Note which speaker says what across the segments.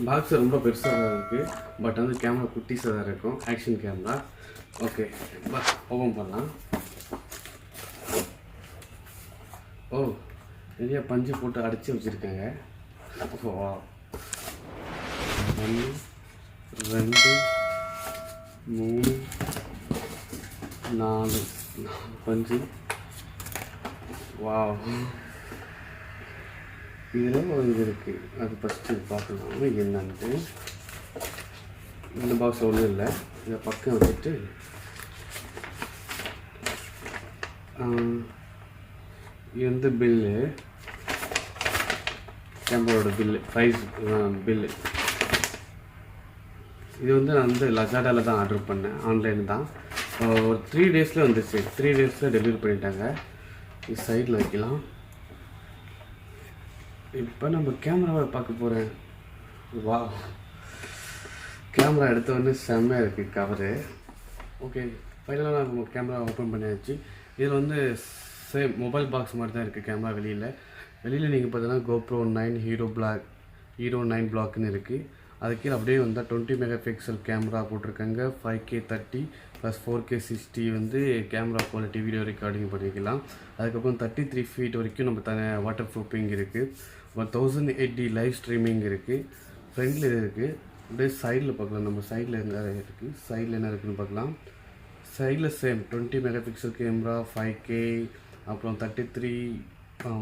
Speaker 1: Box ரொம்ப பெருசாக தான் இருக்குது. பட் வந்து கேமரா குட்டிஸாக தான் இருக்கும். Action camera. ஓகே, ஓப்பன் பண்ணலாம். ஓ, நிறைய பஞ்சு போட்டு அடித்து வச்சுருக்காங்க. வா, 1 2 3 4 பஞ்சு. வா, இதில் ஒரு இது இருக்குது. அது ஃபஸ்ட்டு பார்க்கலாம் என்னன்ட்டு. இந்த பாக்ஸ் ஒன்றும் இல்லை. இதை பக்கம் வச்சுட்டு இது வந்து பில்லு, கேமராவோட பில்லு, ப்ரைஸ் பில்லு. இது வந்து நான் வந்து லசாடாவில் தான் ஆர்டர் பண்ணேன். ஆன்லைன் தான். ஒரு 3 டேஸில் வந்துச்சு. 3 டேஸில் டெலிவரி பண்ணிட்டாங்க. இது சைடில் வைக்கலாம். இப்போ நம்ம கேமராவை பார்க்க போகிறேன். வா, கேமரா எடுத்த உடனே செம்மையாக இருக்குது கவரு. ஓகே, ஃபைனலாக நம்ம கேமரா ஓப்பன் பண்ணியாச்சு. இதில் வந்து சேம் மொபைல் பாக்ஸ் மாதிரி தான் இருக்குது கேமரா. வெளியில் நீங்கள் பார்த்தீங்கன்னா GoPro 9 ஹீரோ 9 பிளாக்னு இருக்குது. அது கீழே அப்படியே வந்தால் 20 மெகா பிக்சல் கேமரா போட்டிருக்காங்க. 5K 30 + 4K 60 வந்து கேமரா குவாலிட்டி வீடியோ ரெக்கார்டிங் பண்ணிக்கலாம். அதுக்கப்புறம் 33 ஃபீட் வரைக்கும் நம்ம வாட்டர் ப்ரூஃபிங் இருக்குது. அப்புறம் 1080 லைவ் ஸ்ட்ரீமிங் இருக்குது. ஃப்ரண்டில் இது இருக்குது. அப்படியே சைடில் பார்க்கலாம். நம்ம சைடில் என்ன இருக்குது, சைடில் என்ன இருக்குதுன்னு பார்க்கலாம். சைடில் same 20 mega pixel camera, 5K, அப்புறம் 33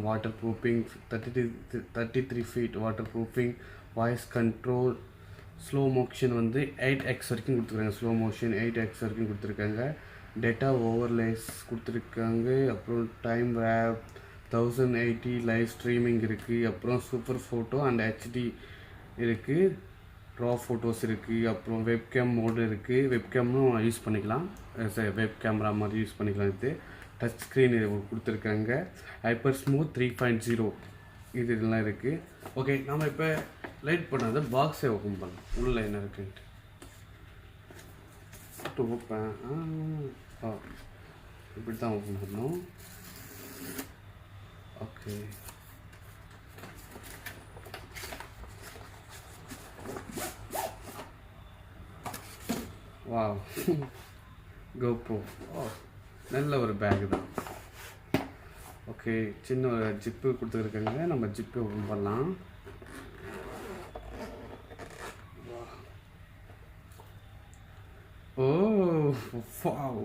Speaker 1: water proofing, 33 feet water proofing, voice control, slow motion வந்து 8x வரைக்கும் கொடுத்துருக்காங்க. ஸ்லோ மோஷன் 8x வரைக்கும் கொடுத்துருக்காங்க. டேட்டா ஓவர்லேஸ் கொடுத்துருக்காங்க. அப்புறம் டைம் ரேப், 1080 லைவ் ஸ்ட்ரீமிங் இருக்குது. அப்புறம் சூப்பர் ஃபோட்டோ அண்ட் HD இருக்குது. ரா ஃபோட்டோஸ் இருக்குது. அப்புறம் வெப்கேம் மோடு இருக்குது. வெப்கேம்னும் யூஸ் பண்ணிக்கலாம். வெப் கேமரா மாதிரி யூஸ் பண்ணிக்கலாம். இது டச் ஸ்க்ரீன் இது கொடுத்துருக்காங்க. ஹைப்பர் ஸ்மூத் 3.0 இதெல்லாம் இருக்குது. ஓகே, நம்ம இப்போ லைட் பண்ணாத பாக்ஸை ஓப்பன் பண்ணலாம். உள்ளே என்ன இருக்குன்ட்டு ஓப்பன். இப்படி தான் ஓப்பன் பண்ணணும். Okay, wow, GoPro. நல்ல ஒரு பேக் தான். ஓகே, சின்ன ஒரு ஜிப்பு கொடுத்துருக்காங்க. நம்ம ஜிப்பு ஓப்பன் பண்ணலாம். ஓ, வாவ்,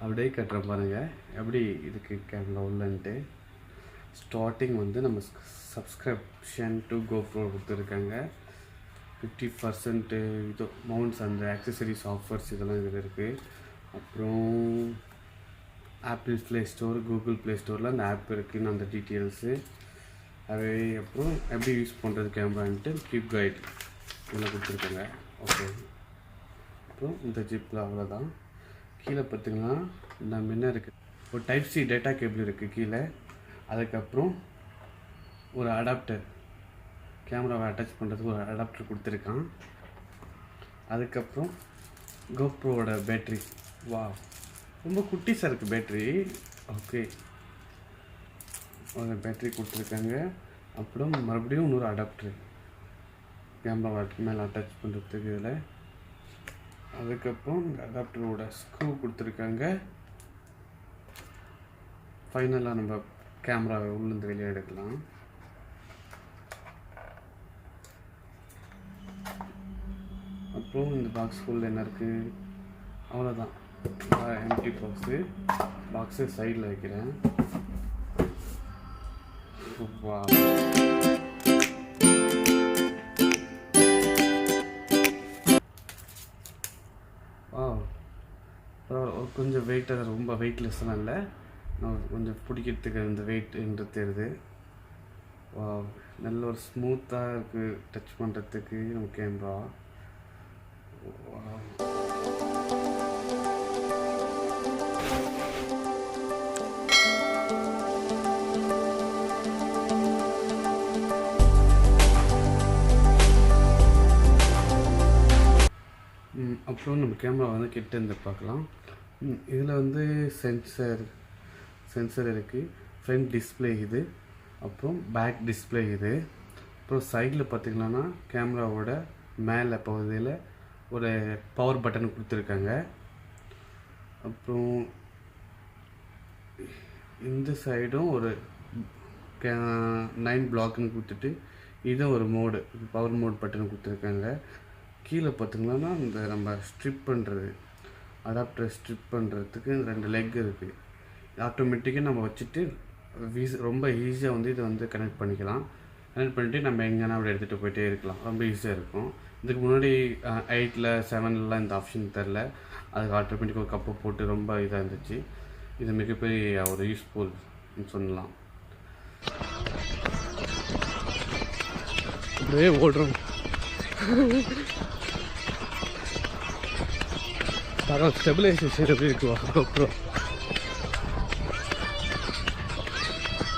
Speaker 1: அப்படியே கட்டுறேன் பாருங்கள் எப்படி இதுக்கு கேமரா உள்ளன்ட்டு. ஸ்டார்டிங் வந்து நம்ம சப்ஸ்கிரிப்ஷன் டு GoPro கொடுத்துருக்காங்க. 50% இது மவுண்ட்ஸ் அந்த ஆக்சசரிஸ் ஆஃபர்ஸ் இதெல்லாம் இதில் இருக்குது. அப்புறம் apple play store, Google play ஸ்டோரில் அந்த ஆப் இருக்குதுன்னு அந்த டீட்டெயில்ஸு அது. அப்புறம் எப்படி யூஸ் பண்ணுறது கேமரான்ட்டு கிப் கைட் இதெல்லாம் கொடுத்துருக்காங்க. ஓகே, அப்புறம் இந்த ஜிப்பில் அவ்வளோதான். கீழே பார்த்திங்கன்னா நம்ம என்ன இருக்குது, ஒரு டைப் சி டேட்டா கேபிள் இருக்குது கீழே. அதுக்கப்புறம் ஒரு அடாப்டர், கேமராவை அட்டாச் பண்ணுறதுக்கு ஒரு அடாப்டர் கொடுத்துருக்கான். அதுக்கப்புறம் GoProவோட பேட்ரி. வா, ரொம்ப குட்டிஸாக இருக்குது பேட்ரி. ஓகே, ஒரு பேட்ரி கொடுத்துருக்காங்க. அப்புறம் மறுபடியும் இன்னொரு அடாப்டரு கேமராவை மேலே அட்டாச் பண்ணுறதுக்கு இதில். அதுக்கப்புறம் அடாப்டரோட ஸ்க்ரூ கொடுத்துருக்காங்க. ஃபைனலாக நம்ம கேமராவை உள்ளேருந்து வெளியே எடுக்கலாம். அப்புறம் இந்த பாக்ஸ் ஃபுல் என்ன இருக்குது, அவ்வளோதான். எம்டி பாக்ஸு சைடில் வைக்கிறேன். வா, பரவாயில்ல. கொஞ்சம் வெயிட்டாக, ரொம்ப வெயிட்லெஸ்லாம் இல்லை. நான் கொஞ்சம் பிடிக்கிறதுக்கு இந்த வெயிட்ன்றது தெரியுது. வா, நல்ல ஒரு ஸ்மூத்தாக இருக்குது டச் பண்ணுறதுக்கு நம்ம கேமரா. அப்புறம் நம்ம கேமரா வந்து கிட்ட இருந்து பார்க்கலாம். இதில் வந்து சென்சர் இருக்குது. ஃப்ரண்ட் டிஸ்பிளே இது, அப்புறம் பேக் டிஸ்பிளே இது, அப்புறம் சைடில் பார்த்திங்கன்னா கேமராவோட மேலே பகுதியில் ஒரு பவர் பட்டன் கொடுத்துருக்காங்க. அப்புறம் இந்த சைடும் ஒரு 9 பிளாக்னு கொடுத்துட்டு இதுவும் ஒரு மோடு பவர் மோட் பட்டன் கொடுத்துருக்காங்க. கீழே பார்த்திங்கன்னா இந்த நம்ம ஸ்ட்ரிப் பண்ணுறது அடாப்டர் ஸ்ட்ரிப் பண்ணுறதுக்கு 2 லெக் இருக்குது. ஆட்டோமேட்டிக்காக நம்ம வச்சுட்டு ரொம்ப ஈஸியாக வந்து இதை வந்து கனெக்ட் பண்ணிக்கலாம். கனெக்ட் பண்ணிவிட்டு நம்ம எங்கேனா அப்படி எடுத்துகிட்டு போயிட்டே இருக்கலாம். ரொம்ப ஈஸியாக இருக்கும். இதுக்கு முன்னாடி 8ல் 7லலாம் இந்த ஆப்ஷன் தெரில. அதுக்கு ஆட்டோமேட்டிக்காக ஒரு கப்பை போட்டு ரொம்ப இதாக இருந்துச்சு. இது மிகப்பெரிய ஒரு யூஸ்ஃபுல் சொல்லலாம். அப்படியே ஓடுறோம். ஸ்டெபிலைசேஷன் எப்படி இருக்குவா அப்புறம்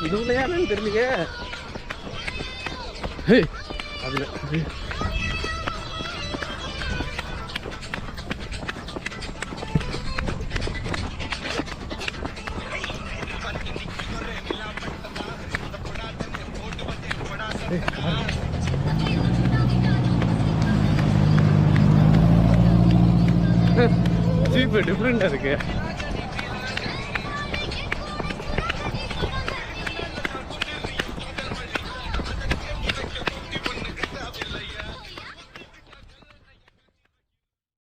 Speaker 1: இதுல யாருன்னு தெரியலையே. அதில் ஜீப்பு டிஃப்ரெண்டாக இருக்கு.